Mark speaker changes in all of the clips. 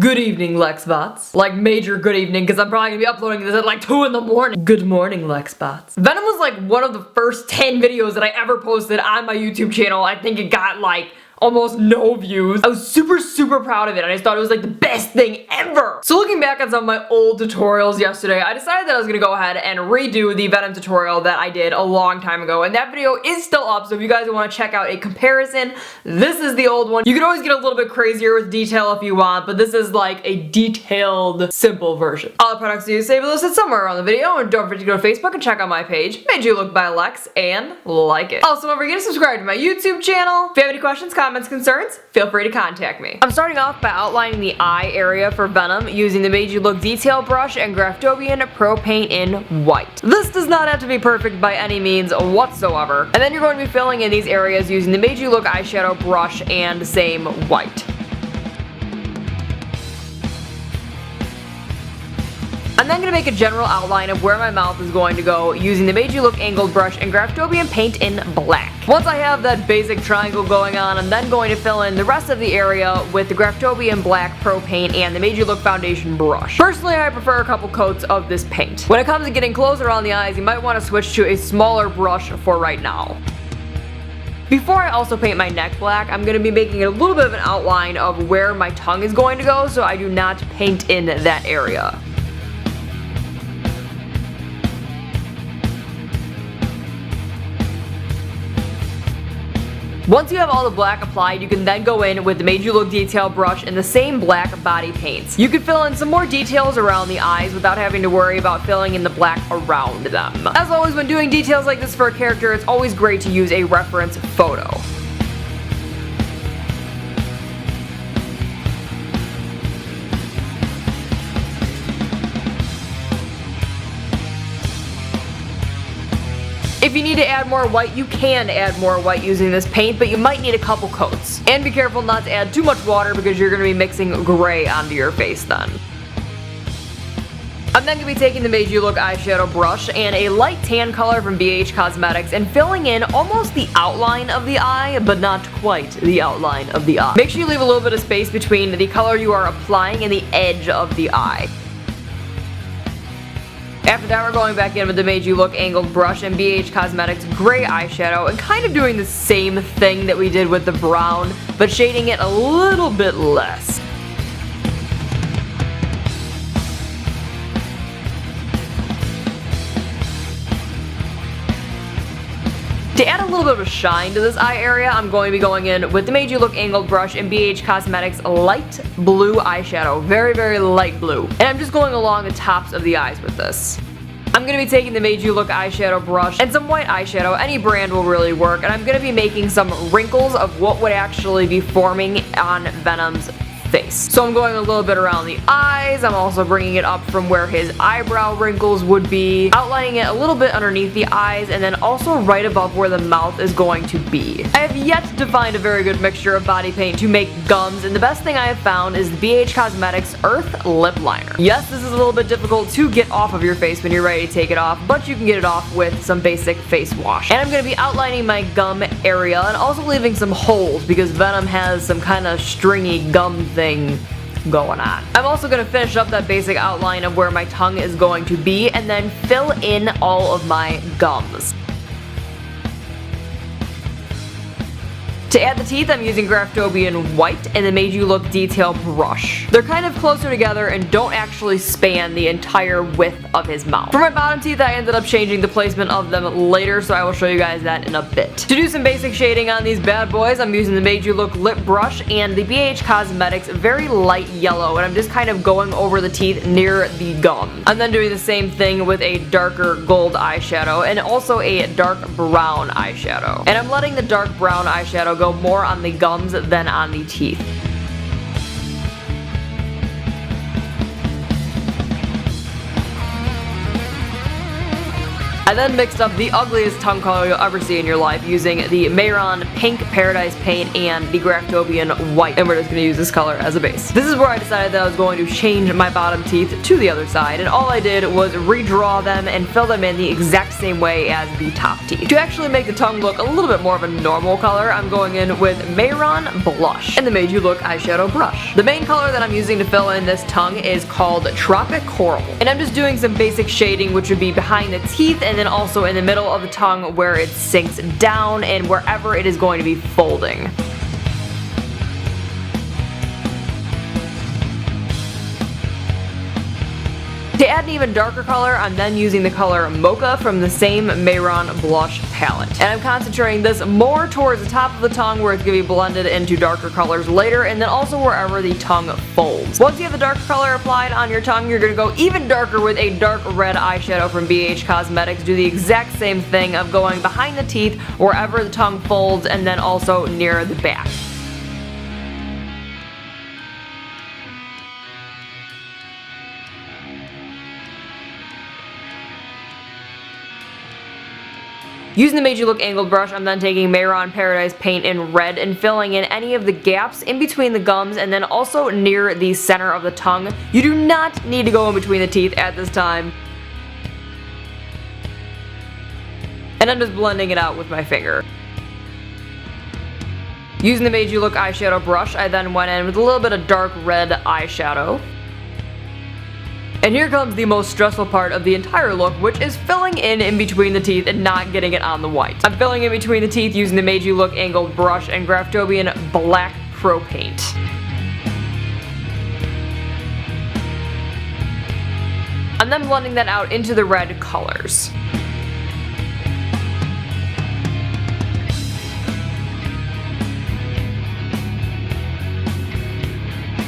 Speaker 1: Good evening, Lexbots. Like, major good evening, because I'm probably gonna be uploading this at like 2 in the morning. Good morning, Lexbots. Venom was like one of the first 10 videos that I ever posted on my YouTube channel. I think it got like almost no views. I was super proud of it, and I just thought it was like the best thing ever. So looking back on some of my old tutorials yesterday, I decided that I was gonna go ahead and redo the Venom tutorial that I did a long time ago, and that video is still up, so if you guys want to check out a comparison, this is the old one. You can always get a little bit crazier with detail if you want, but this is like a detailed, simple version. All the products used save listed somewhere around the video, and don't forget to go to Facebook and check out my page, Made You Look by Lex, and like it. Also, don't forget to subscribe to my YouTube channel. If you have any questions, comments, concerns, feel free to contact me. I'm starting off by outlining the eye area for Venom using the Made You Look detail brush and Graftobian Pro Paint in white. This does not have to be perfect by any means whatsoever. And then you're going to be filling in these areas using the Made You Look eyeshadow brush and the same white. I'm then going to make a general outline of where my mouth is going to go using the Made You Look angled brush and Graftobian paint in black. Once I have that basic triangle going on, I'm then going to fill in the rest of the area with the Graftobian black pro paint and the Made You Look foundation brush. Personally, I prefer a couple coats of this paint. When it comes to getting closer on the eyes, you might want to switch to a smaller brush for right now. Before I also paint my neck black, I'm going to be making a little bit of an outline of where my tongue is going to go, so I do not paint in that area. Once you have all the black applied, you can then go in with the Made You Look detail brush and the same black body paints. You can fill in some more details around the eyes without having to worry about filling in the black around them. As always, when doing details like this for a character, it's always great to use a reference photo. If you need to add more white, you can add more white using this paint, but you might need a couple coats. And be careful not to add too much water because you're going to be mixing gray onto your face then. I'm then going to be taking the Made You Look eyeshadow brush and a light tan color from BH Cosmetics and filling in almost the outline of the eye, but not quite the outline of the eye. Make sure you leave a little bit of space between the color you are applying and the edge of the eye. After that, we're going back in with the Made You Look angled brush and BH Cosmetics gray eyeshadow and kind of doing the same thing that we did with the brown, but shading it a little bit less. To add a little bit of a shine to this eye area, I'm going to be going in with the Made You Look angled brush and BH Cosmetics light blue eyeshadow. Very light blue. And I'm just going along the tops of the eyes with this. I'm going to be taking the Made You Look eyeshadow brush and some white eyeshadow, any brand will really work, and I'm going to be making some wrinkles of what would actually be forming on Venom's face. So I'm going a little bit around the eyes, I'm also bringing it up from where his eyebrow wrinkles would be, outlining it a little bit underneath the eyes, and then also right above where the mouth is going to be. I have yet to find a very good mixture of body paint to make gums, and the best thing I have found is the BH Cosmetics Earth Lip Liner. Yes, this is a little bit difficult to get off of your face when you're ready to take it off, but you can get it off with some basic face wash. And I'm going to be outlining my gum area and also leaving some holes because Venom has some kind of stringy gum thing going on. I'm also going to finish up that basic outline of where my tongue is going to be and then fill in all of my gums. To add the teeth, I'm using Graftobian white and the Made You Look detail brush. They're kind of closer together and don't actually span the entire width of his mouth. For my bottom teeth, I ended up changing the placement of them later, so I will show you guys that in a bit. To do some basic shading on these bad boys, I'm using the Made You Look lip brush and the BH Cosmetics very light yellow, and I'm just kind of going over the teeth near the gum. I'm then doing the same thing with a darker gold eyeshadow and also a dark brown eyeshadow. And I'm letting the dark brown eyeshadow go more on the gums than on the teeth. I then mixed up the ugliest tongue color you'll ever see in your life using the Mayron Pink Paradise Paint and the Graftobian White, and we're just going to use this color as a base. This is where I decided that I was going to change my bottom teeth to the other side, and all I did was redraw them and fill them in the exact same way as the top teeth. To actually make the tongue look a little bit more of a normal color, I'm going in with Mayron Blush and the Made You Look eyeshadow brush. The main color that I'm using to fill in this tongue is called Tropic Coral, and I'm just doing some basic shading, which would be behind the teeth and then also in the middle of the tongue where it sinks down and wherever it is going to be folding. To add an even darker color, I'm then using the color Mocha from the same Mayron Blush palette. And I'm concentrating this more towards the top of the tongue where it's going to be blended into darker colors later, and then also wherever the tongue folds. Once you have the darker color applied on your tongue, you're going to go even darker with a dark red eyeshadow from BH Cosmetics. Do the exact same thing of going behind the teeth wherever the tongue folds and then also near the back. Using the Made You Look angled brush, I'm then taking Mayron Paradise Paint in red and filling in any of the gaps in between the gums and then also near the center of the tongue. You do not need to go in between the teeth at this time. And I'm just blending it out with my finger. Using the Made You Look eyeshadow brush, I then went in with a little bit of dark red eyeshadow. And here comes the most stressful part of the entire look, which is filling in between the teeth and not getting it on the white. I'm filling in between the teeth using the Made You Look angled brush and Graftobian Black Pro Paint. I'm then blending that out into the red colors.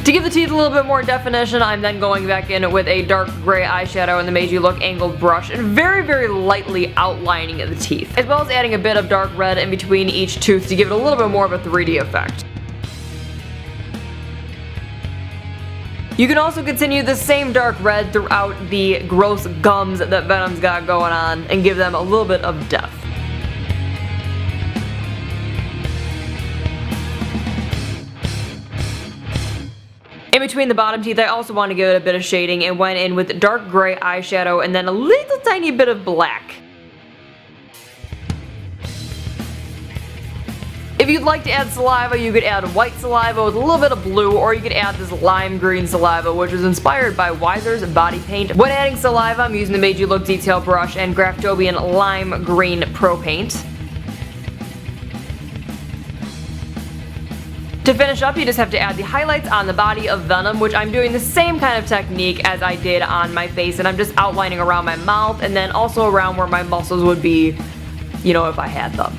Speaker 1: To give the teeth a little bit more definition, I'm then going back in with a dark gray eyeshadow and the Made You Look angled brush and very lightly outlining the teeth, as well as adding a bit of dark red in between each tooth to give it a little bit more of a 3D effect. You can also continue the same dark red throughout the gross gums that Venom's got going on and give them a little bit of depth. In between the bottom teeth, I also want to give it a bit of shading and went in with dark gray eyeshadow and then a little tiny bit of black. If you'd like to add saliva, you could add white saliva with a little bit of blue, or you could add this lime green saliva, which is inspired by Weiser's body paint. When adding saliva, I'm using the Made You Look detail brush and Graftobian Lime Green Pro Paint. To finish up, you just have to add the highlights on the body of Venom, which I'm doing the same kind of technique as I did on my face, and I'm just outlining around my mouth and then also around where my muscles would be, you know, if I had them.